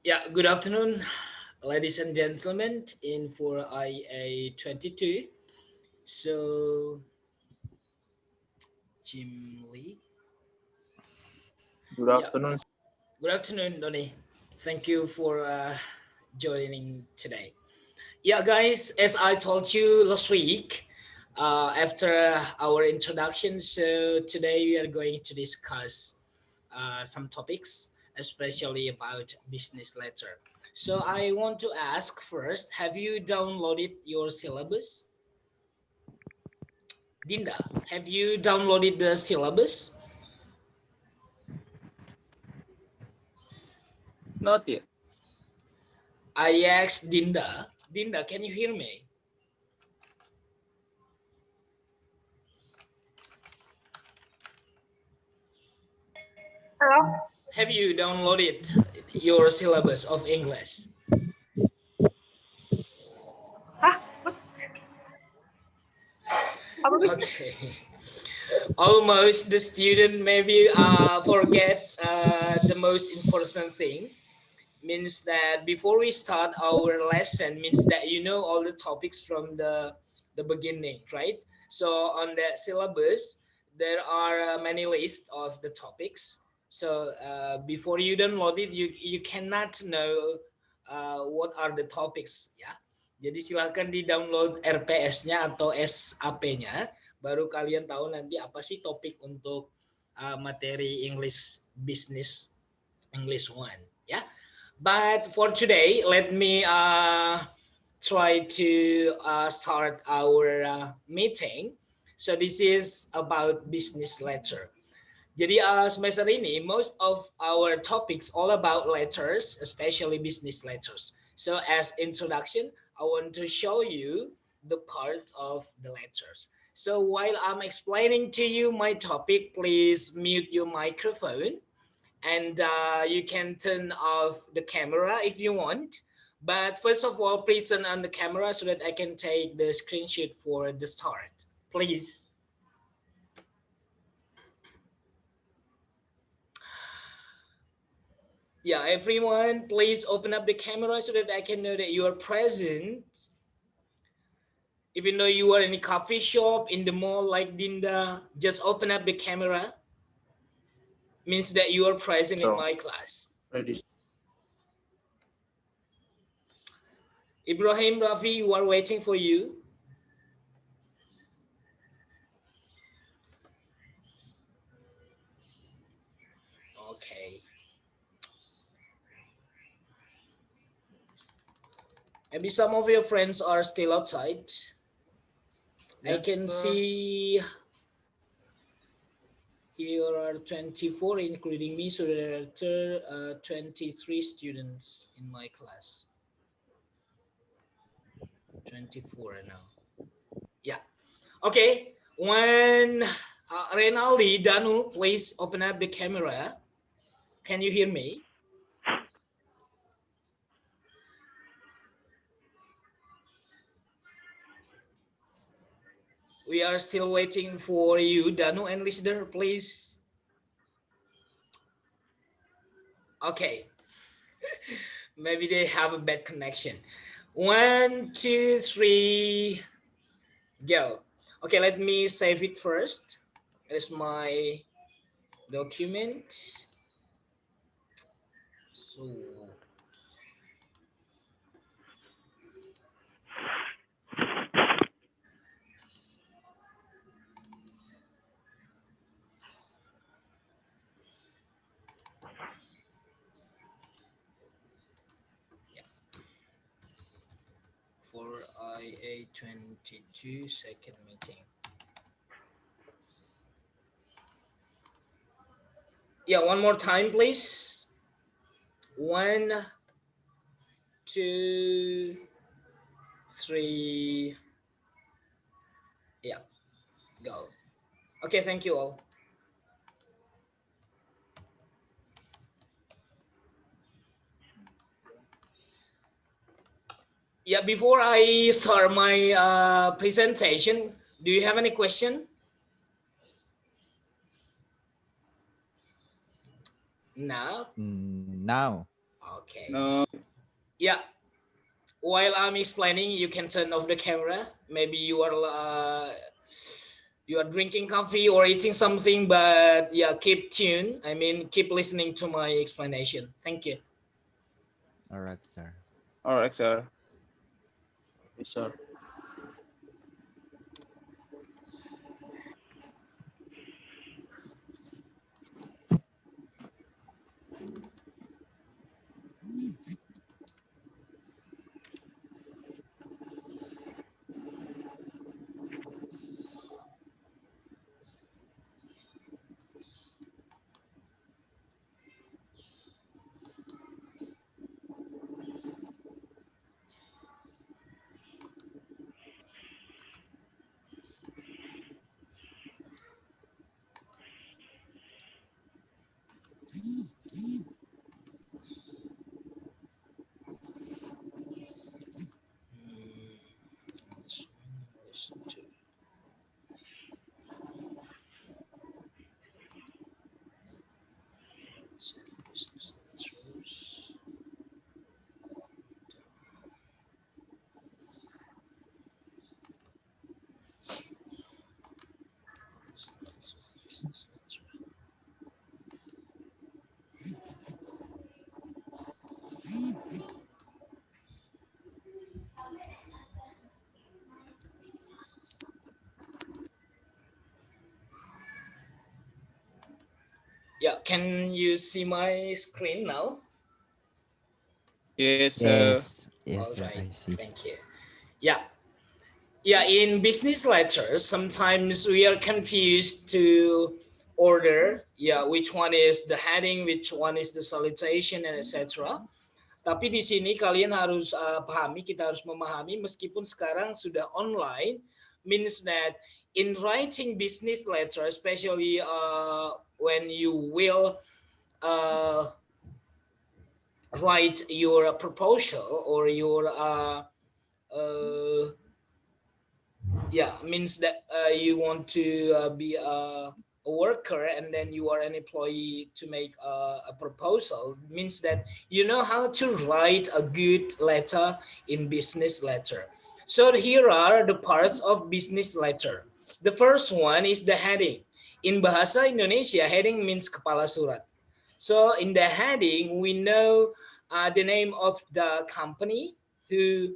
Yeah, good afternoon, ladies and gentlemen, in for IA 22. So, Jim Lee. Good Yeah, afternoon. good afternoon, Donny. Thank you for joining today. Yeah, guys, as I told you last week, after our introduction, so today we are going to discuss some topics, especially about business letter. So I want to ask first, have you downloaded your syllabus? Dinda, have you downloaded the syllabus? Not yet. I asked Dinda. Dinda, can you hear me? Hello? Have you downloaded your syllabus of English? Hah? Apa bisnis? Okay. Almost the student maybe forget the most important thing, means that before we start our lesson means that you know all the topics from the beginning, right? So on the syllabus there are many lists of the topics. So before you download it, you cannot know what are the topics, ya. Jadi silahkan di download RPS-nya atau SAP-nya, baru kalian tahu nanti apa sih topik untuk materi English Business English one, ya. But for today, let me try to start our meeting. So this is about business letter. Jadi semester ini, most of our topics all about letters, especially business letters. So as introduction, I want to show you the parts of the letters. So while I'm explaining to you my topic, please mute your microphone and you can turn off the camera if you want. But first of all, please turn on the camera so that I can take the screenshot for the start. Please. Yeah, everyone, please open up the camera so that I can know that you are present. Even though you are in a coffee shop, in the mall like Dinda, just open up the camera. Means that you are present in So, my class. ready. Ibrahim Rafi, you are waiting for you. Okay. Maybe some of your friends are still outside. I Yes, can sir. see here are 24, including me, so there are 23 students in my class. 24 now. Yeah. Okay. When Renaldi, Danu, please open up the camera. Can you hear me? We are still waiting for you, Danu and listener, please. Okay. Maybe they have a bad connection. 1, 2, 3, go. Okay, let me save it first as my document. So for IA 22 second meeting. Yeah, one more time, please. 1, 2, 3. Yeah, go. Okay, thank you all. Yeah, before I start my presentation, do you have any question? No? Now. Okay. No. Yeah. While I'm explaining, you can turn off the camera. Maybe you are drinking coffee or eating something, but yeah, keep tuned. I mean, keep listening to my explanation. Thank you. All right, sir. All right, sir. Yes, sir. Yeah, can you see my screen now? Yes, sir. Yes, yes, All sir. right, I see. thank you. Yeah, yeah. In business letters, sometimes we are confused to order. Yeah, which one is the heading, which one is the salutation, and etc. Tapi di sini kalian harus pahami, kita harus memahami meskipun sekarang sudah online, means that in writing business letter, especially when you will write your proposal or your yeah, means that you want to be a worker and then you are an employee to make a proposal, means that you know how to write a good letter in business letter. So here are the parts of business letter. The first one is the heading. In bahasa Indonesia, heading means kepala surat. So in the heading, we know the name of the company who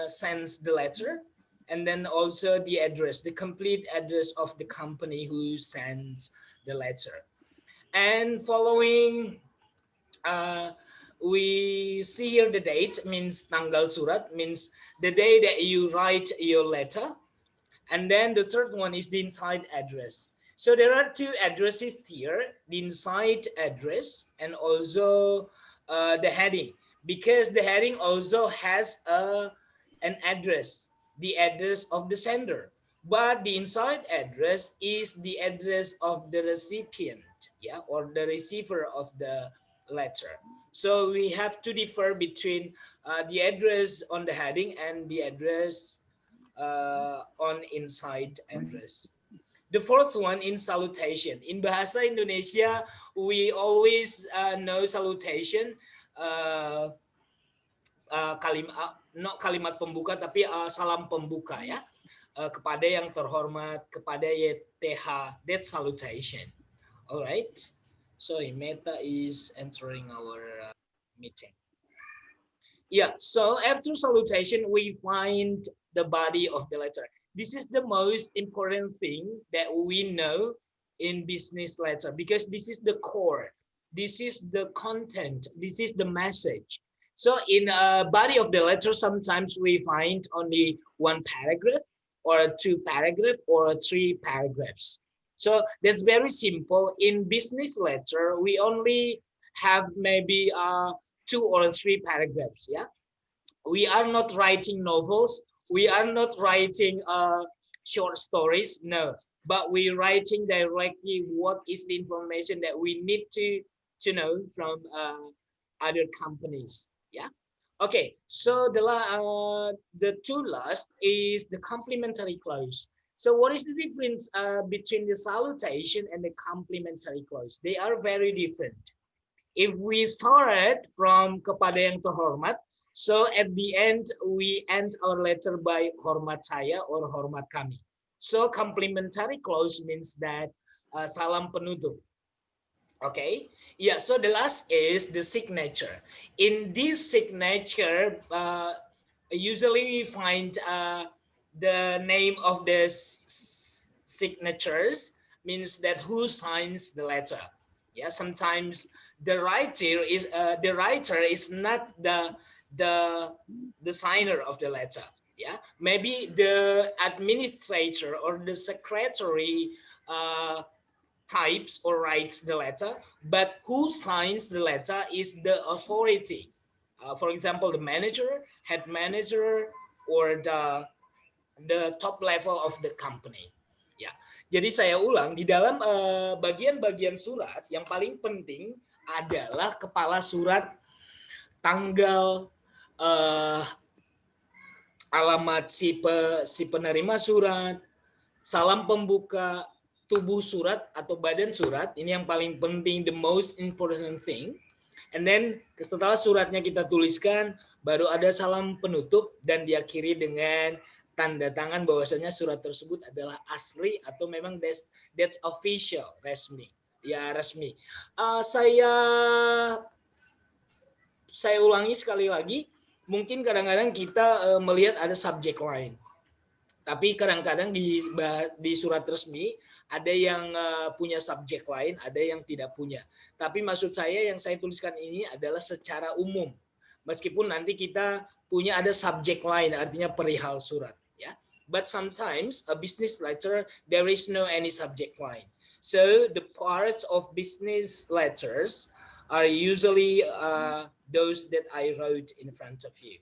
sends the letter, and then also the address, the complete address of the company who sends the letter. And following, uh, we see here the date, means tanggal surat, means the day that you write your letter. And then the third one is the inside address. So there are two addresses here, the inside address and also the heading, because the heading also has an address, the address of the sender. But the inside address is the address of the recipient, yeah, or the receiver of the letter. So we have to differ between the address on the heading and the address on inside address. The fourth one in salutation. In bahasa Indonesia, we always know salutation, uh, not kalimat pembuka, tapi salam pembuka ya, kepada yang terhormat, kepada YTH, that salutation. Alright, sorry, Meta is entering our meeting. Yeah, so after salutation, we find the body of the letter. This is the most important thing that we know in business letter, because this is the core, this is the content, this is the message. So in a body of the letter, sometimes we find only one paragraph or two paragraphs or three paragraphs. So that's very simple. In business letter, we only have maybe two or three paragraphs. Yeah, we are not writing novels, we are not writing short stories, no, but we writing directly what is the information that we need to know from other companies. Yeah, okay, so the two last is the complementary clause. So what is the difference between the salutation and the complementary clause? They are very different. If we start from kepada yang terhormat, so at the end we end our letter by hormat saya or hormat kami. So complementary clause means that salam penutup. Okay, yeah. So the last is the signature. In this signature, usually we find the name of the signatures means that who signs the letter. Yeah, sometimes the writer is not the signer of the letter. Yeah, maybe the administrator or the secretary types or writes the letter, but who signs the letter is the authority. For example, the manager, head manager, or the top level of the company. Ya, jadi saya ulang di dalam bagian-bagian surat yang paling penting adalah kepala surat, tanggal, alamat si penerima surat, salam pembuka, tubuh surat atau badan surat. Ini yang paling penting, the most important thing. And then setelah suratnya kita tuliskan, baru ada salam penutup dan diakhiri dengan tanda tangan bahwasanya surat tersebut adalah asli atau memang that's official, resmi. Ya, resmi. Saya ulangi sekali lagi, mungkin kadang-kadang kita melihat ada subject line. Tapi kadang-kadang di surat resmi ada yang punya subjek lain, ada yang tidak punya. Tapi maksud saya yang saya tuliskan ini adalah secara umum. Meskipun nanti kita punya ada subjek lain, artinya perihal surat. Ya. But sometimes a business letter there is no any subject line. So the parts of business letters are usually those that I wrote in front of you.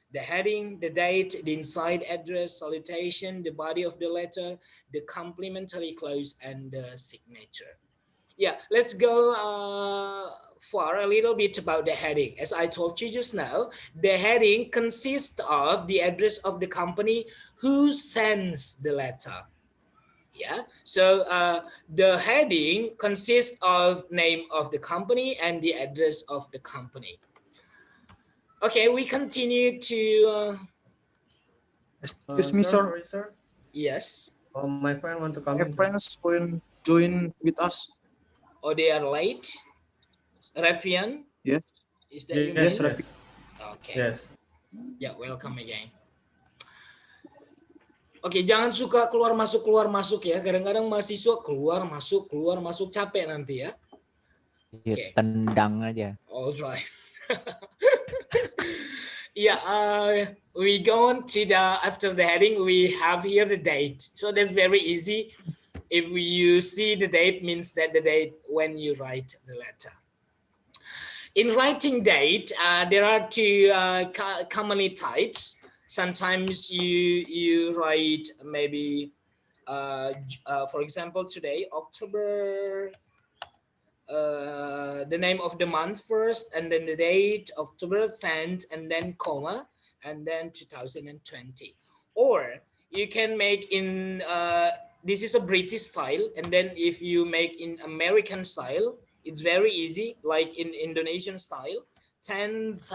The heading, the date, the inside address, salutation, the body of the letter, the complimentary clause, and the signature. Yeah, let's go for a little bit about the heading. As I told you just now, the heading consists of the address of the company who sends the letter. Yeah, so the heading consists of name of the company and the address of the company. Okay, we continue to. Excuse me, sir. Sorry, sir. Yes. My friend want to come Have in. friends will join with us. Oh, they are late. Refian? Yes. Is that you? Yes, mean? Rafi. Okay. Yes. Yeah, welcome again. Oke, jangan suka keluar masuk ya. Kadang-kadang mahasiswa keluar masuk capek nanti ya. Okay. Tendang aja. All right. Yeah, we go on to after the heading, we have here the date. So that's very easy. If you see the date, means that the date when you write the letter. In writing date, there are two commonly types. Sometimes you write maybe, for example, today, October, the name of the month first, and then the date, October 10th, and then comma, and then 2020. Or you can make in, this is a British style, and then if you make in American style, it's very easy, like in Indonesian style, 10th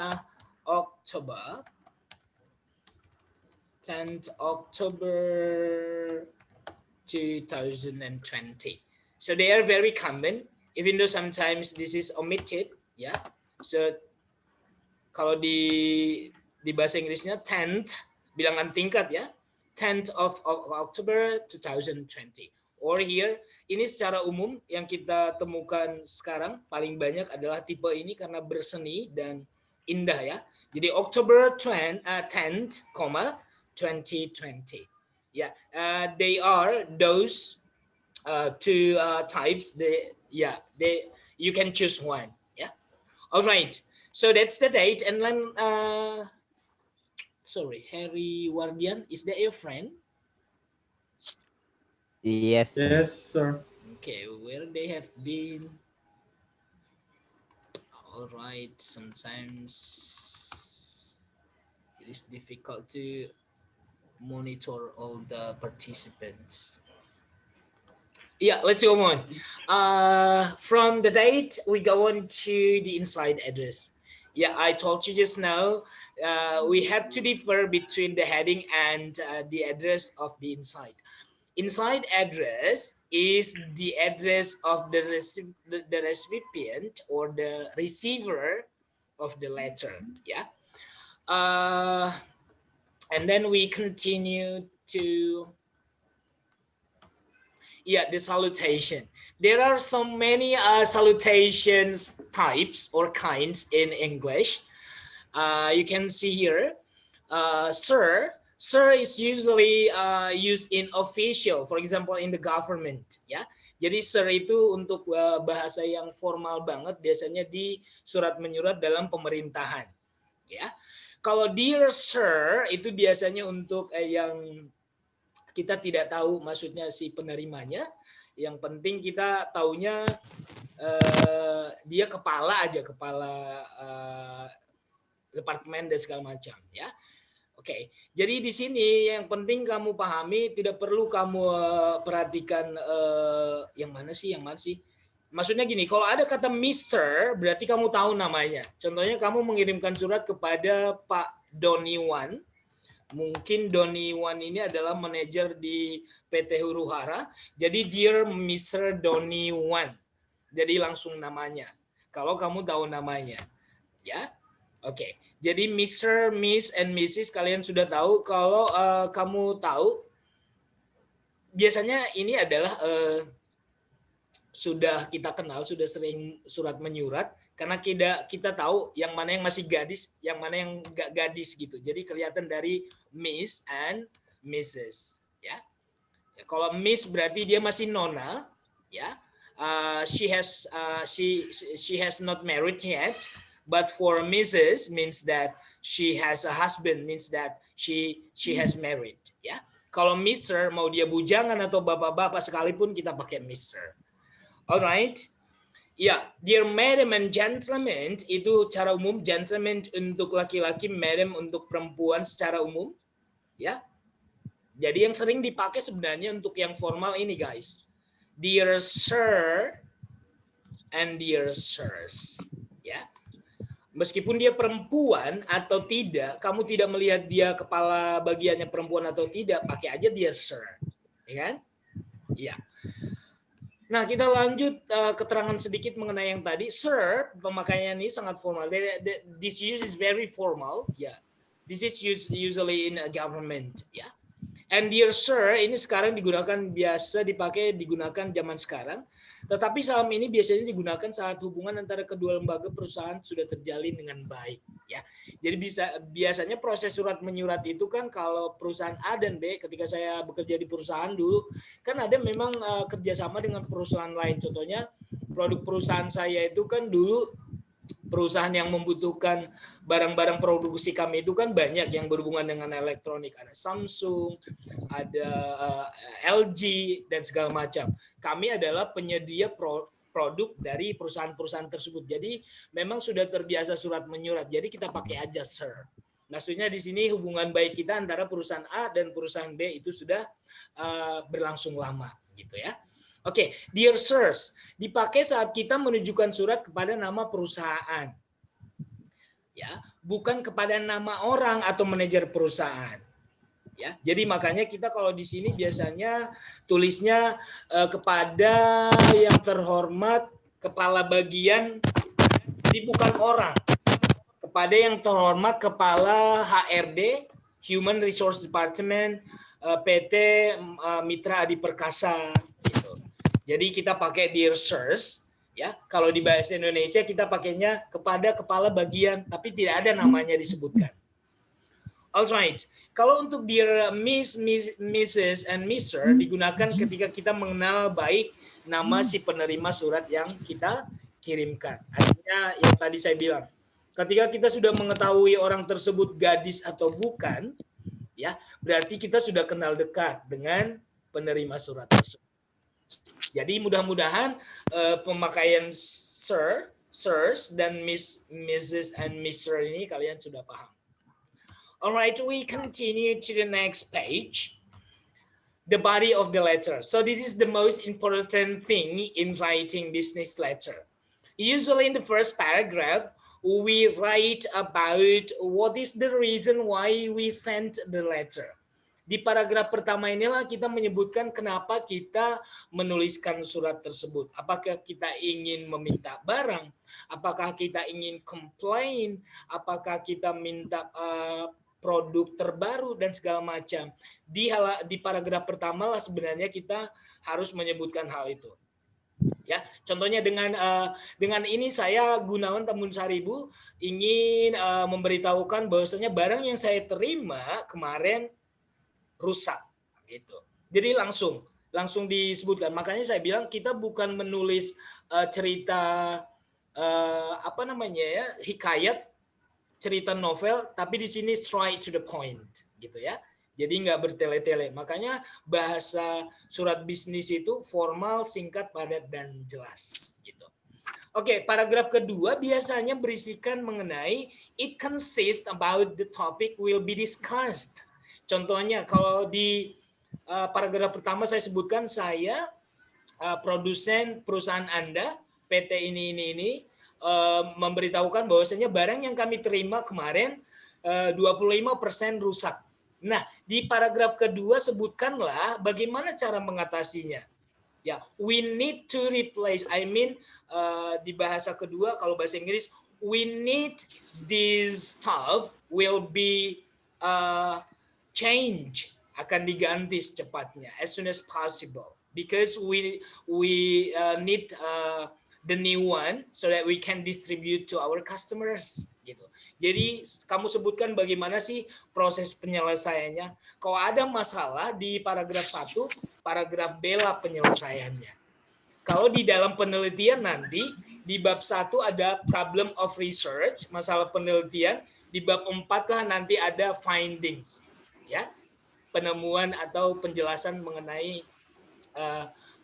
October 2020. So they are very common, even though sometimes this is omitted, ya. So kalau di bahasa Inggrisnya 10th, bilangan tingkat ya, 10th of October 2020. Or here, ini secara umum yang kita temukan sekarang paling banyak adalah tipe ini karena berseni dan indah ya. Jadi October 10th, 2020. Yeah, they are those two types. You can choose one. Yeah. All right. So that's the date. And then, sorry, Harry Wardian, is that your friend? Yes. Yes, sir. Okay, where they have been. All right, sometimes it is difficult to monitor all the participants. Yeah, let's go on. From the date, we go on to the inside address. Yeah, I told you just now, we have to differ between the heading and the address of the inside. Inside address is the address of the recipient or the receiver of the letter. Yeah. And then we continue to the salutation. There are so many salutations types or kinds in English. You can see here, sir. Sir is usually used in official, for example, in the government. Ya, jadi sir itu untuk bahasa yang formal banget, biasanya di surat menyurat dalam pemerintahan. Ya, kalau dear sir itu biasanya untuk yang kita tidak tahu maksudnya si penerimanya. Yang penting kita taunya dia kepala aja, kepala departemen dan segala macam, ya. Oke, jadi di sini yang penting kamu pahami, tidak perlu kamu perhatikan yang mana sih. Maksudnya gini, kalau ada kata Mr, berarti kamu tahu namanya. Contohnya kamu mengirimkan surat kepada Pak Doni Wan. Mungkin Doni Wan ini adalah manajer di PT Huru Hara. Jadi dear Mr. Doni Wan. Jadi langsung namanya. Kalau kamu tahu namanya, ya. Oke, jadi Mr., Miss, and Mrs. kalian sudah tahu. Kalau kamu tahu, biasanya ini adalah sudah kita kenal, sudah sering surat menyurat, karena kita tahu yang mana yang masih gadis, yang mana yang nggak gadis gitu. Jadi kelihatan dari Miss and Mrs. Ya. Kalau Miss berarti dia masih nona, ya. She has not married yet. But for Mrs. means that she has a husband, means that she has married. Ya, kalau Mr. mau dia bujangan atau bapak-bapak sekalipun kita pakai Mr. Alright, ya, dear madam and gentlemen itu cara umum, gentleman untuk laki-laki, madam untuk perempuan secara umum. Ya, jadi yang sering dipakai sebenarnya untuk yang formal ini guys, dear sir and dear sirs. Ya. Meskipun dia perempuan atau tidak, kamu tidak melihat dia kepala bagiannya perempuan atau tidak, pakai aja dear sir, ya kan? Iya. Nah, kita lanjut keterangan sedikit mengenai yang tadi. Sir, pemakaian ini sangat formal. This use is very formal. Ya, yeah. This is used usually in a government. Ya. Yeah. And dear sir ini sekarang digunakan zaman sekarang. Tetapi salam ini biasanya digunakan saat hubungan antara kedua lembaga perusahaan sudah terjalin dengan baik, ya. Jadi biasanya proses surat menyurat itu kan kalau perusahaan A dan B, ketika saya bekerja di perusahaan dulu, kan ada memang kerjasama dengan perusahaan lain. Contohnya produk perusahaan saya itu kan dulu perusahaan yang membutuhkan barang-barang produksi kami itu kan banyak yang berhubungan dengan elektronik. Ada Samsung, ada LG, dan segala macam. Kami adalah penyedia produk dari perusahaan-perusahaan tersebut. Jadi memang sudah terbiasa surat menyurat. Jadi kita pakai aja sir. Maksudnya di sini hubungan baik kita antara perusahaan A dan perusahaan B itu sudah berlangsung lama, gitu ya. Oke, dear sirs, dipakai saat kita menunjukkan surat kepada nama perusahaan. Ya, bukan kepada nama orang atau manajer perusahaan. Ya, jadi makanya kita kalau di sini biasanya tulisnya kepada yang terhormat kepala bagian, jadi bukan orang. Kepada yang terhormat kepala HRD, Human Resource Department, PT Mitra Adi Perkasa. Jadi kita pakai dear sirs, ya. Kalau di bahasa Indonesia kita pakainya kepada kepala bagian, tapi tidak ada namanya disebutkan. Alright, kalau untuk dear Miss, Mrs, and Mr digunakan ketika kita mengenal baik nama si penerima surat yang kita kirimkan. Artinya yang tadi saya bilang, ketika kita sudah mengetahui orang tersebut gadis atau bukan, ya, berarti kita sudah kenal dekat dengan penerima surat tersebut. Jadi mudah-mudahan pemakaian sir, sirs, dan Miss, Mrs, and Mr ini kalian sudah paham. Alright, we continue to the next page. the body of the letter. So this is the most important thing in writing business letter. Usually in the first paragraph, we write about what is the reason why we sent the letter. Di paragraf pertama inilah kita menyebutkan kenapa kita menuliskan surat tersebut. Apakah kita ingin meminta barang? Apakah kita ingin komplain? Apakah kita minta produk terbaru dan segala macam. Di paragraf pertama lah sebenarnya kita harus menyebutkan hal itu. Ya, contohnya dengan ini saya Gunawan Tambun Saribu ingin memberitahukan bahwasanya barang yang saya terima kemarin rusak gitu. Jadi langsung disebutkan. Makanya saya bilang kita bukan menulis cerita hikayat, cerita novel, tapi di sini straight to the point gitu ya. Jadi nggak bertele-tele. Makanya bahasa surat bisnis itu formal, singkat, padat, dan jelas gitu. Oke, paragraf kedua biasanya berisikan mengenai it consists about the topic will be discussed. Contohnya kalau di paragraf pertama saya sebutkan saya produsen perusahaan Anda, PT ini memberitahukan bahwasanya barang yang kami terima kemarin 25% rusak. Nah, di paragraf kedua sebutkanlah bagaimana cara mengatasinya. Ya, we need to replace. Di bahasa kedua kalau bahasa Inggris, we need this stuff will be change, akan diganti secepatnya as soon as possible because we need the new one so that we can distribute to our customers gitu. Jadi kamu sebutkan bagaimana sih proses penyelesaiannya. Kalau ada masalah di paragraf 1, paragraf bela penyelesaiannya. Kalau di dalam penelitian nanti di bab 1 ada problem of research, masalah penelitian, di bab 4 lah nanti ada findings. Ya, penemuan atau penjelasan mengenai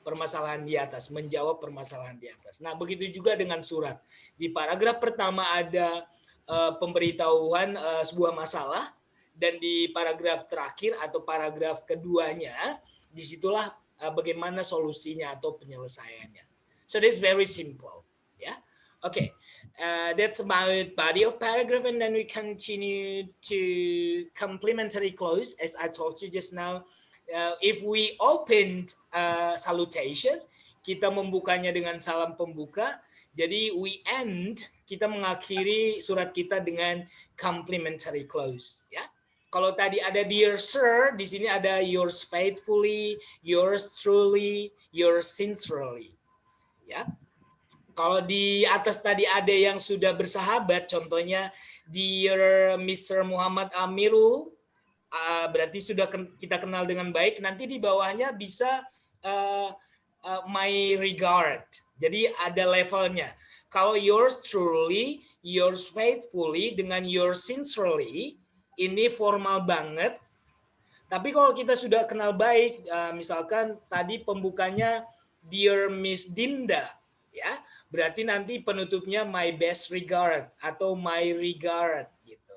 permasalahan di atas, menjawab permasalahan di atas. Nah, begitu juga dengan surat. Di paragraf pertama ada pemberitahuan sebuah masalah, dan di paragraf terakhir atau paragraf keduanya, disitulah bagaimana solusinya atau penyelesaiannya. So that's very simple. Ya, okay. That's about body of paragraph, and then we continue to complementary clause. As I told you just now, if we opened salutation, kita membukanya dengan salam pembuka. Jadi we end, kita mengakhiri surat kita dengan complementary clause. Ya, kalau tadi ada dear sir, di sini ada yours faithfully, yours truly, yours sincerely. Ya. Kalau di atas tadi ada yang sudah bersahabat, contohnya Dear Mr. Muhammad Amirul, berarti sudah kita kenal dengan baik. Nanti di bawahnya bisa my regard. Jadi ada levelnya. Kalau yours truly, yours faithfully, dengan yours sincerely, ini formal banget. Tapi kalau kita sudah kenal baik, misalkan tadi pembukanya Dear Miss Dinda, ya, berarti nanti penutupnya my best regard atau my regard gitu.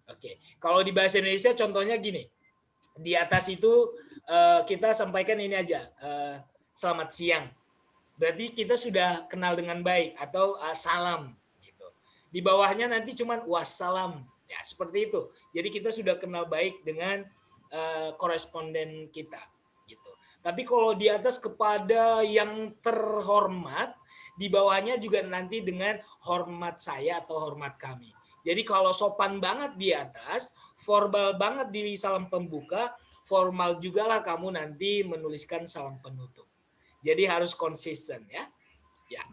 Oke, kalau di bahasa Indonesia contohnya gini, di atas itu kita sampaikan ini aja, selamat siang. Berarti kita sudah kenal dengan baik atau salam gitu. Di bawahnya nanti cuman wassalam, ya seperti itu. Jadi kita sudah kenal baik dengan koresponden kita gitu. Tapi kalau di atas kepada yang terhormat, di bawahnya juga nanti dengan hormat saya atau hormat kami. Jadi kalau sopan banget di atas, formal banget di salam pembuka, formal juga lah kamu nanti menuliskan salam penutup. Jadi harus konsisten ya. Ya.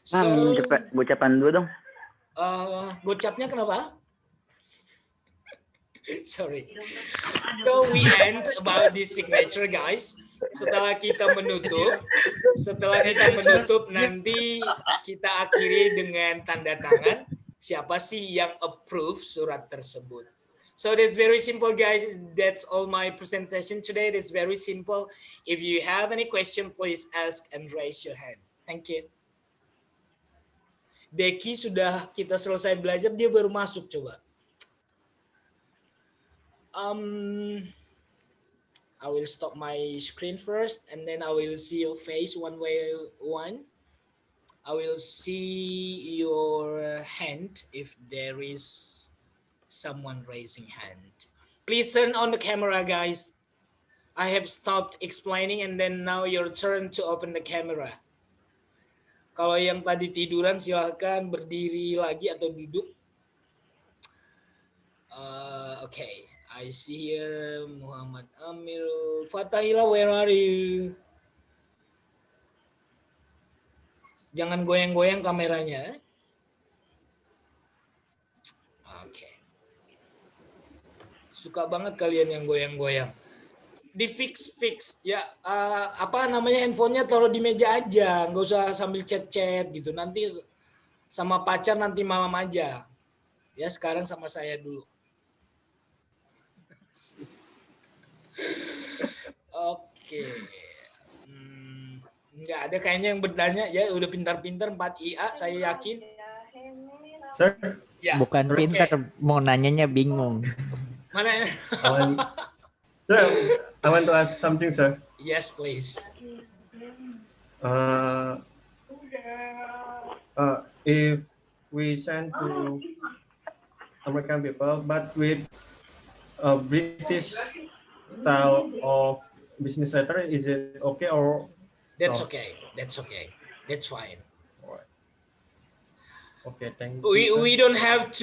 So, gocapan dulu dong. Gocapnya kenapa? Sorry. So we end about this signature, guys. Setelah kita menutup nanti kita akhiri dengan tanda tangan. Siapa sih yang approve surat tersebut? So that's very simple, guys. That's all my presentation today. It's very simple. If you have any question, please ask and raise your hand. Thank you. Deki sudah kita selesai belajar, dia baru masuk, coba. I will stop my screen first, and then I will see your face one by one. I will see your hand if there is someone raising hand. Please turn on the camera, guys. I have stopped explaining, and then now your turn to open the camera. Kalau yang tadi tiduran silahkan berdiri lagi atau duduk. Okay, I see here Muhammad Amirul. Fatahila, where are you? Jangan goyang-goyang kameranya. Oke. Suka banget kalian yang goyang-goyang. Di fix ya, apa namanya, handphonenya taruh di meja aja, nggak usah sambil chat gitu, nanti sama pacar nanti malam aja ya, sekarang sama saya dulu. Oke. Nggak ada kayaknya yang bertanya ya, udah pintar-pintar 4 IA saya yakin. Sir? Ya. Bukan pintar, mau nanyanya bingung. Mana? Sir, I want to ask something, sir. Yes, please. If we send to American people, but with a British style of business letter, is it okay or? That's no? okay. That's okay. That's fine. Okay, thank you. We don't have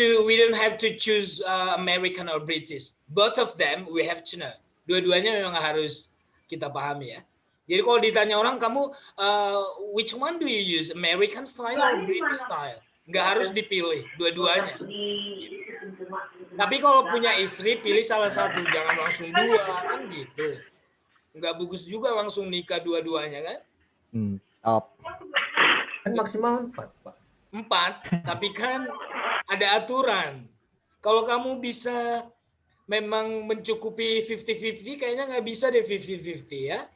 to choose American or British. Both of them we have to know. Dua-duanya memang harus kita pahami ya. Jadi kalau ditanya orang, kamu which one do you use, American style or British style? Nggak harus dipilih, dua-duanya. Tapi kalau punya istri, pilih salah satu, jangan langsung dua, kan gitu. Nggak bagus juga langsung nikah dua-duanya kan? Top. Kan maksimal 4, Pak. 4, tapi kan ada aturan. Kalau kamu bisa memang mencukupi 50-50, kayaknya nggak bisa deh 50-50 ya.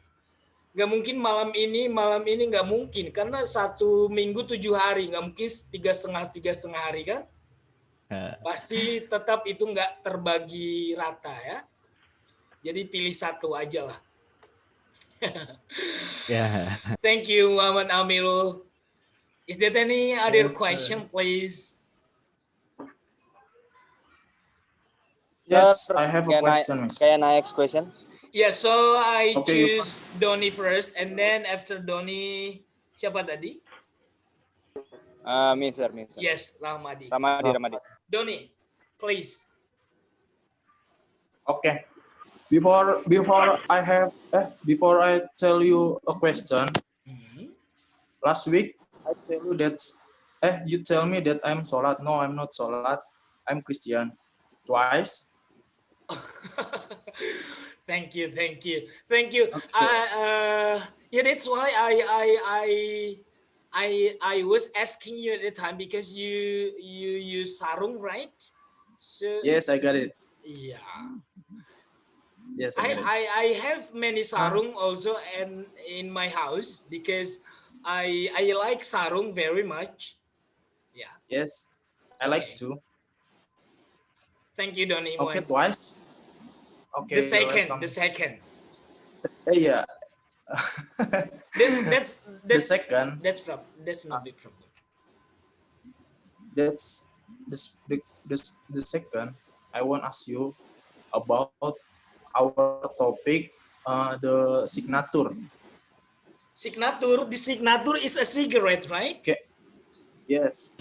Nggak mungkin malam ini nggak mungkin. Karena 1 minggu 7 hari, nggak mungkin 3,5 hari kan. Pasti tetap itu nggak terbagi rata ya. Jadi pilih satu aja lah. Yeah. Thank you, Muhammad Amirul. Is there any other Yes, question, please? Yes, I have a question, Miss. Can I ask question? Yeah, so I Okay, choose Doni first, and then after Doni, siapa tadi? Sir. Yes, Ramadi. Ramadi. Doni, please. Okay. Before I tell you a question, last week I tell you that you tell me that I'm Solat. No, I'm not Solat. I'm Christian. Twice. Thank you. Okay. Yeah, that's why I was asking you at the time, because you use sarung, right? So Yes, I got it. yeah. Yes, I got it. I have many sarung also and in my house, because I like sarung very much. Yeah. Yes, I Okay. like to. Thank you, Doni. Okay, Moen. twice. Okay. The you're second. welcome. Yeah. That's The second. That's not big problem. That's the second. I want to ask you about our topic, the signature. Signature. The signature is a cigarette, right? Okay. Yes.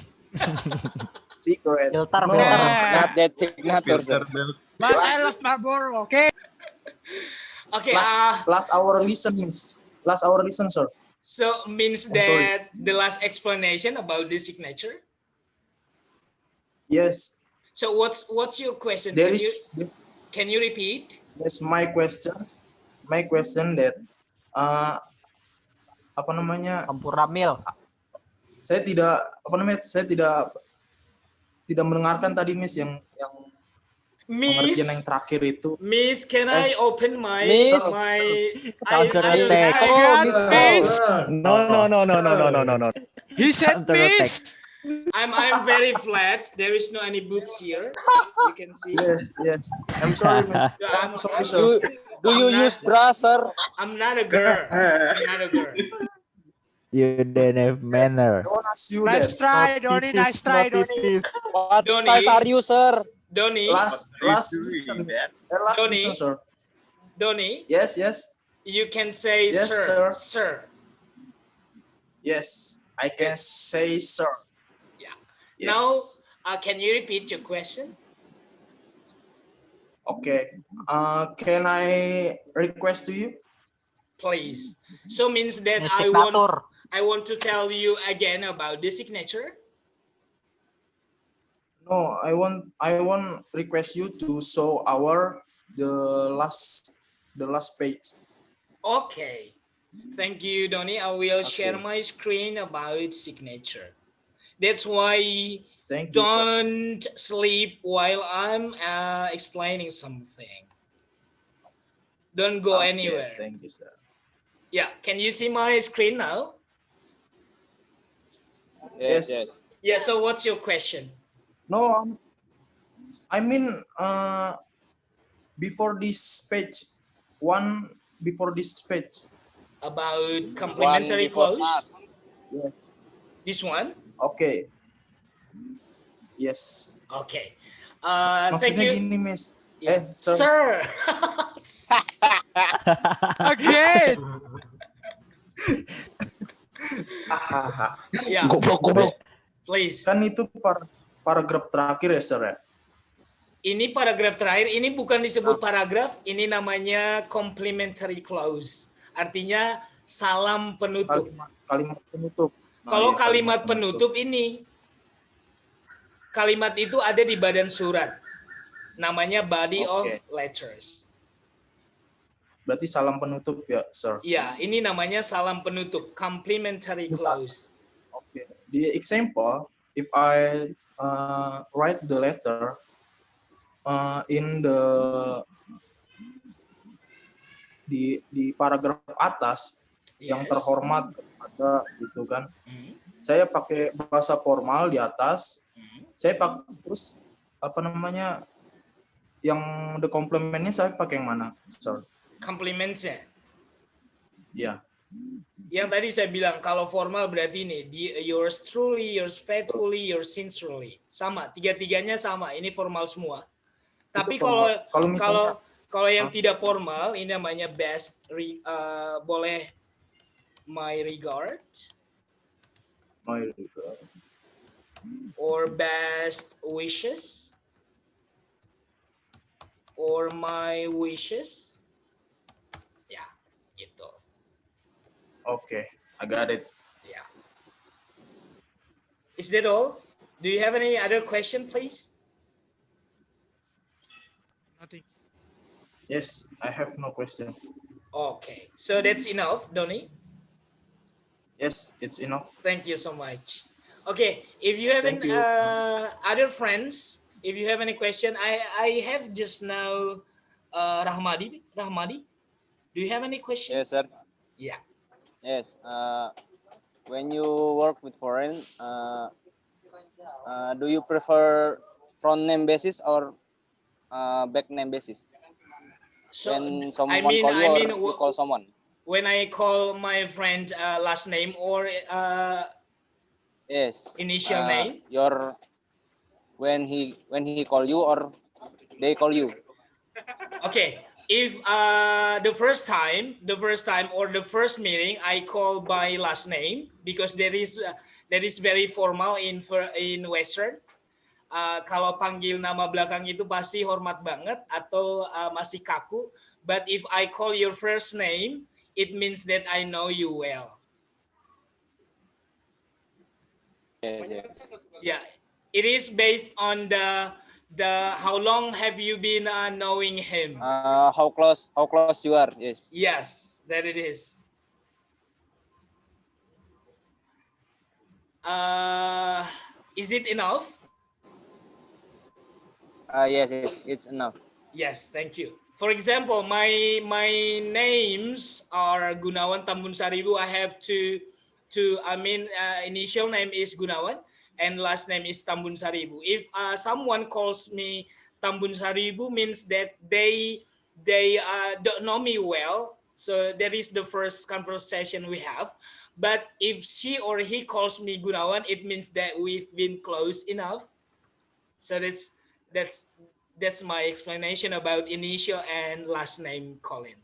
Cigarette. Filter, No, filter. Not that signature, sir. But I love Marlboro, okay? Okay. last hour listen, sir. So means I'm sorry. that the last explanation about the signature. Yes, So what's your question? there is. Can you repeat? Yes, my question that apa namanya? Campuramil. Saya tidak mendengarkan tadi Miss yang pengertian yang terakhir itu. Miss, can I open my Miss. Counter attack. Miss. No. He said Counter attack. miss. I'm very flat. There is no any boobs here. You can see. Yes. I'm sorry, Miss. Yeah, I'm sorry, sir. Do you use bra, sir? I'm not a girl. I'm not a girl. You don't have manner. Don't ask you Nice that. try, Donny. Nice try, Donny. What Donny. size are you, sir? Donny, Last listen, Donny. listen, sir. Donny, Yes, yes, you can say Yes, sir. sir. Sir. yes. I can say, sir. Yeah. Yes. Now, can you repeat your question? Okay. Can I request to you? Please. So means that Signature. I want to tell you again about the signature. No, I want request you to show the last page. Okay. Thank you, Donny. I will share Okay. my screen about signature. That's why Thank you, sir. don't sleep while I'm explaining something. Don't go Okay, anywhere. thank you, sir. Yeah. Can you see my screen now? Yes. Yeah. So what's your question? No, I mean, before this page, one before this page. About One complimentary before clause? us. Yes. This one? Okay. Yes. Okay. Thank Maksudnya you. gini, Miss. Yeah. Sir. Sir. Again. Yeah. Goblok. Please. Kan itu paragraf terakhir ya, sir ya? Ini paragraf terakhir, ini bukan disebut paragraf, ini namanya complimentary clause. Artinya salam penutup. Kalimat penutup. Nah, Kalau iya, kalimat penutup ini, kalimat itu ada di badan surat. Namanya body of Oke. letters. Berarti salam penutup ya, sir? Ya, ini namanya salam penutup, complimentary clause. Okay. The example, if I write the letter in di paragraf atas yang Yes. terhormat ada gitu kan. Hmm. Saya pakai bahasa formal di atas. Hmm. Saya pakai terus apa namanya yang the complement-nya saya pakai yang mana, sir? Complimentsnya. Ya. Yang tadi saya bilang kalau formal berarti ini yours truly, yours faithfully, yours sincerely. Sama, tiga-tiganya sama. Ini formal semua. Tapi formal. Kalau yang tidak formal ini namanya best boleh my regard or best wishes or my wishes. Ya, gitu. Okay, I got it. Yeah. Is that all? Do you have any other question, please? Nothing. Yes, I have no question. Okay, so that's enough, Donny. Yes, it's enough. Thank you so much. Okay, if you have Thank any, you. other friends, if you have any question, I have just now Rahmadi. Do you have any question? Yes, sir. Yeah. Yes. When you work with foreign, do you prefer front name basis or back name basis? So When someone call you or you call someone? when I call my friend last name or Yes. initial name. Your when he call you or they call you. Okay, if the first time or the first meeting I call by last name because that is very formal in Western. Kalau panggil nama belakang itu pasti hormat banget atau masih kaku. But if I call your first name, it means that I know you well. Yes. Yeah, it is based on the how long have you been knowing him? How close you are? Yes. Yes, that it is. Is it enough? Yes, it's enough. Yes, thank you. For example, my names are Gunawan Tambun Saribu. I have initial name is Gunawan and last name is Tambun Saribu. If someone calls me Tambun Saribu, means that they they don't know me well, so that is the first conversation we have. But if she or he calls me Gunawan, it means that we've been close enough. So that's that's my explanation about initial and last name Colin.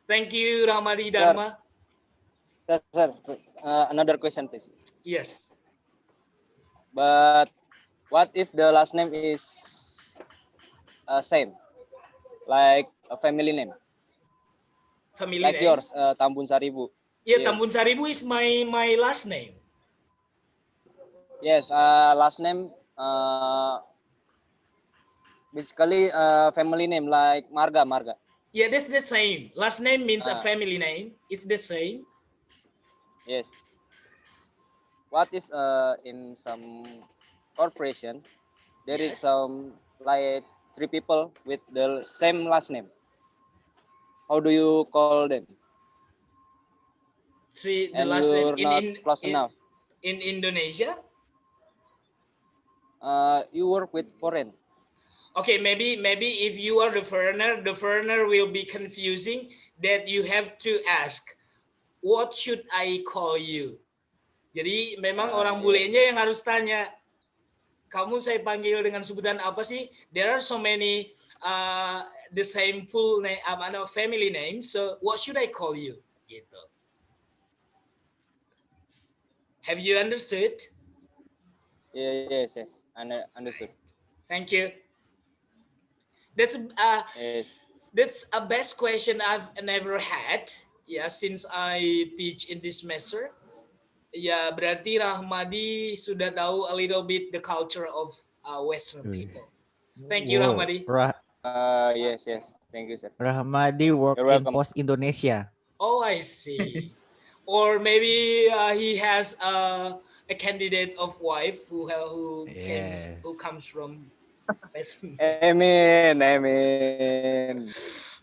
Thank you, Ramadi Sir, Dharma. sir, another question, please. Yes. But what if the last name is same, like a family name, Family like name. yours, Tambun Saribu? Yeah, Yes. Tambun Saribu is my last name. Yes, last name basically family name like Marga. Yeah, that's the same. Last name means a Uh, family name. It's the same. yes. What if in some corporation there is Yes. some like 3 people with the same last name? How do you call them? Three the And last name you're not close enough. in Indonesia. You work with foreign. Okay, maybe if you are the foreigner will be confusing that you have to ask, what should I call you? Jadi memang orang Yes. bulenya yang harus tanya, kamu saya panggil dengan sebutan apa sih? There are so many the same full name, family name. So what should I call you? Gitu. Have you understood? Yes. Understood. Thank you. That's Yes. that's a best question I've never had. Ya, since I teach in this semester. Ya, berarti Rahmadi sudah tahu a little bit the culture of Western people. Thank you, Wow. Rahmadi. Yes. Thank you, sir. Rahmadi work You're in welcome. Post Indonesia. Oh, I see. Or maybe he has a candidate of wife who Yes. comes from Western. Amen.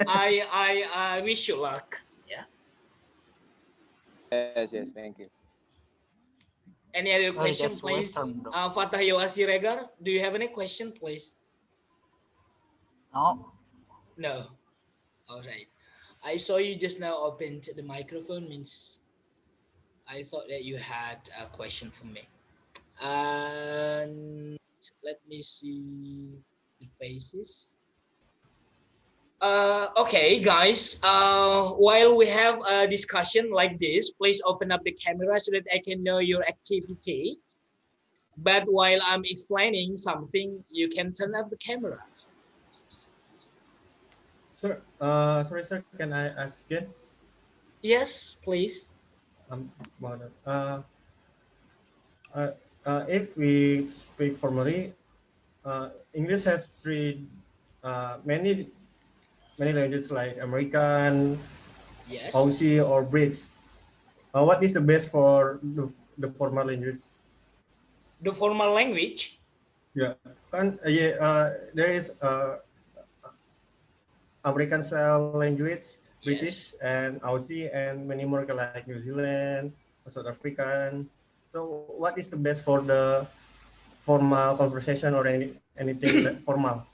I wish you luck. Yeah. Yes. Thank you. Any other Sorry, question, that's please? Western, bro. Fatah Yawasi Regar, do you have any question, please? No. No. All right. I saw you just now opened the microphone, means I thought that you had a question for me. And let me see the faces. Okay, guys. While we have a discussion like this, please open up the camera so that I can know your activity. But while I'm explaining something, you can turn up the camera. Sir, sorry, sir. Can I ask again? Yes, please. About that. If we speak formally, English has many languages like American, Yes. Aussie, or British. What is the best for the formal language? The formal language. Yeah, there is American style language, British, Yes. and Aussie, and many more like New Zealand, South African. So, what is the best for the formal conversation or anything formal?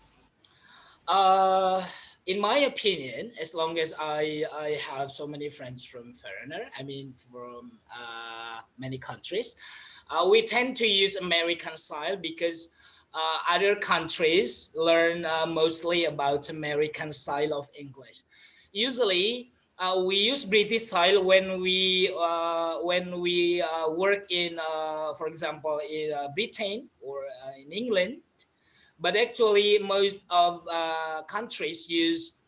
In my opinion, as long as I have so many friends from foreigner, I mean from many countries, we tend to use American style because other countries learn mostly about American style of English. Usually, we use British style when we work in, for example, in Britain or in England. But actually, most of countries use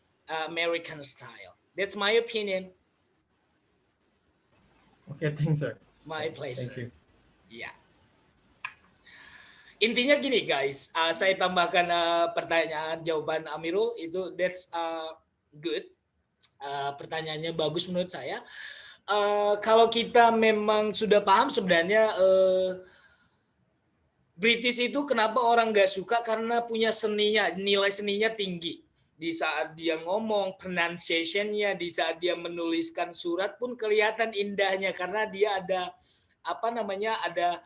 American style. That's my opinion. Okay, thanks, sir. My Thank pleasure. you. Ya. Intinya gini guys, saya tambahkan pertanyaan jawaban Amirul itu that's good. Pertanyaannya bagus menurut saya. Kalau kita memang sudah paham sebenarnya British itu kenapa orang nggak suka, karena punya seninya, nilai seninya tinggi. Di saat dia ngomong, pronunciation-nya, di saat dia menuliskan surat pun kelihatan indahnya karena dia ada apa namanya, ada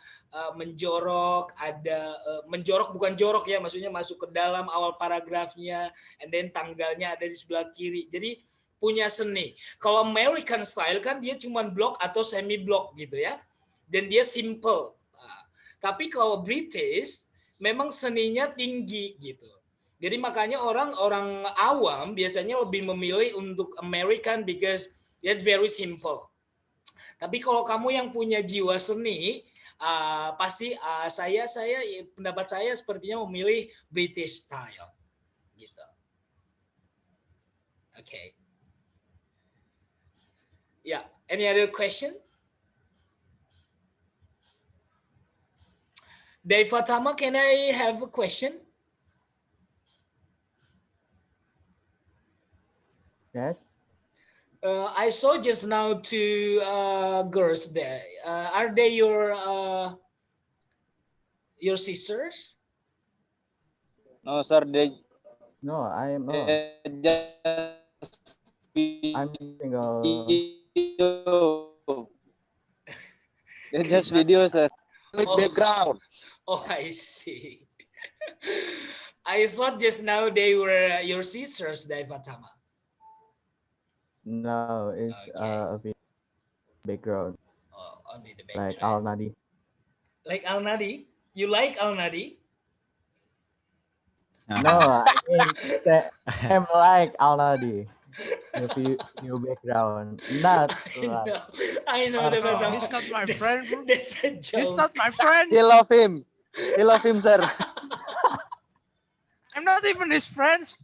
menjorok, ada menjorok bukan jorok ya, maksudnya masuk ke dalam awal paragrafnya, and then tanggalnya ada di sebelah kiri. Jadi punya seni. Kalau American style kan dia cuma block atau semi block gitu ya, dan dia simple. Tapi kalau British memang seninya tinggi gitu. Jadi makanya orang-orang awam biasanya lebih memilih untuk American because it's very simple. Tapi kalau kamu yang punya jiwa seni, pasti pendapat saya sepertinya memilih British style gitu. Okay. Yeah, any other question? Dave Fatama, can I have a question? Yes. I saw just now two girls there. Are they your sisters? No, sir. They No, I am not. just I'm single. video. They just video, sir. With Oh. background. Oh, I see. I thought just now they were your sisters, Dave Fatama. No, it's Okay. a bit background, Oh, only the like background. Al Nadi. Like Al Nadi? You like Al Nadi? No, I mean I'm like Al Nadi. New background, not like I know Dave Oh, Fatama. he's not my friend, bro. That's a joke. He's not my friend. He love him. He love him, sir. I'm not even his friends.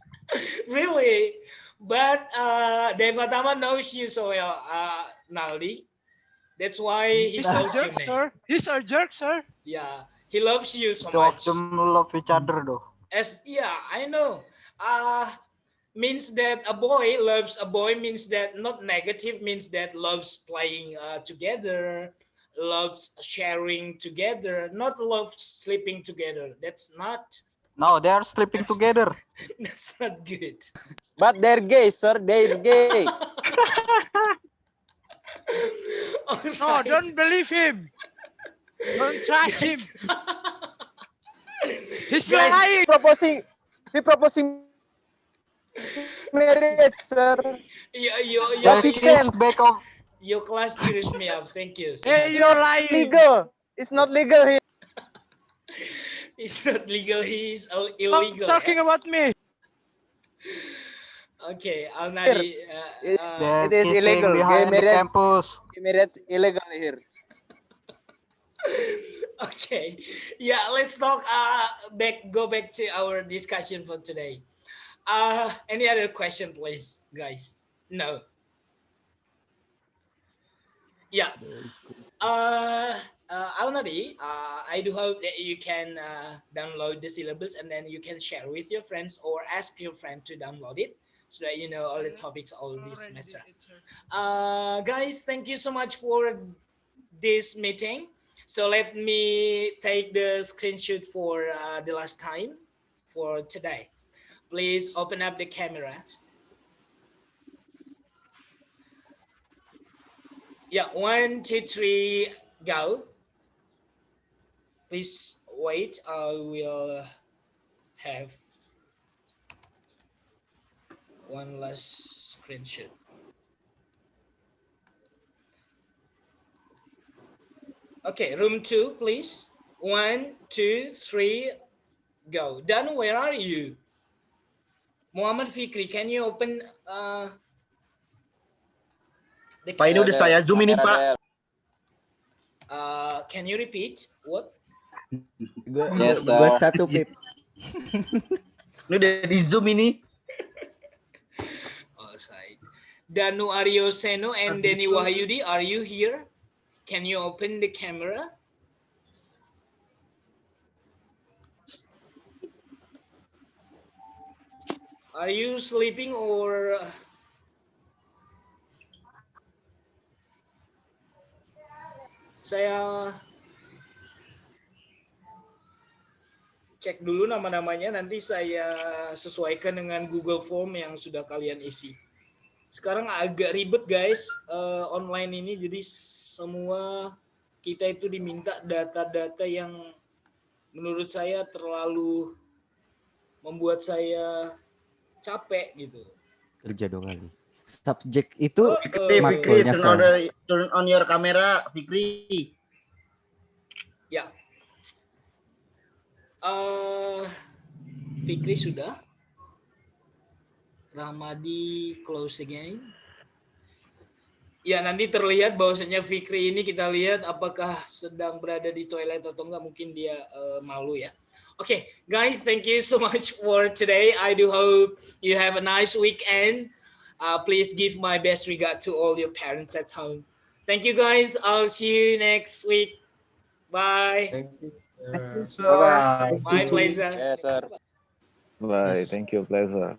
Really? But Dave Fatama knows you so well, Naldi. That's why he He's a calls you jerk, name. sir. He's a jerk, sir. Yeah, he loves you so Two of much. them love each other though. I know. Means that a boy loves a boy means that not negative, means that loves playing together, loves sharing together, not loves sleeping together. That's not No, they are sleeping together. that's not good. But they're gay, sir. They're gay. All No, right. don't believe him. Don't trust him. He's Guys, lying. He proposing marriage, sir. But he he can. is back of Your class cheers me up. Thank you. so Hey, much. you're lying. Legal. It's not legal here. It's not legal. He is Stop illegal. talking about me. Okay, Alnadi. they're It is kissing illegal. Gay behind the marriage. campus. Gay marriage illegal here. Okay, yeah. Let's talk. Go back to our discussion for today. Any other question, please, guys? No. Yeah. Alnadi, I do hope that you can download the syllabus and then you can share with your friends or ask your friend to download it so that you know all the topics all this semester. Guys, thank you so much for this meeting. So let me take the screenshot for the last time for today. Please open up the camera. Yeah, 1, 2, 3, go. Please wait. I will have one last screenshot. Okay, room 2, please. 1, 2, 3, go. Dan, where are you? Muhammad Fikri, can you open the Pak, ini udah saya zoom ini, Pak. Can you repeat? What? Yes, sir. Gue satu pip. Ini udah di zoom ini. All right. Danu Aryo Seno and Denny Wahyudi, are you here? Can you open the camera? Are you sleeping or? Saya cek dulu nama-namanya, nanti saya sesuaikan dengan Google Form yang sudah kalian isi. Sekarang agak ribet guys online ini, jadi semua kita itu diminta data-data yang menurut saya terlalu membuat saya capek gitu. Kerja 2 kali. Subjek itu Fikri, matkulnya turn on your camera, Fikri. Ya. Fikri sudah. Rahmadi close again. Ya, nanti terlihat bahwasanya Fikri ini kita lihat apakah sedang berada di toilet atau enggak, mungkin dia malu ya. Okay, guys, thank you so much for today. I do hope you have a nice weekend. Please give my best regard to all your parents at home. Thank you, guys. I'll see you next week. Bye. Thank you. Bye-bye. My pleasure. Yes, sir. Bye. Yes. Thank you. Pleasure.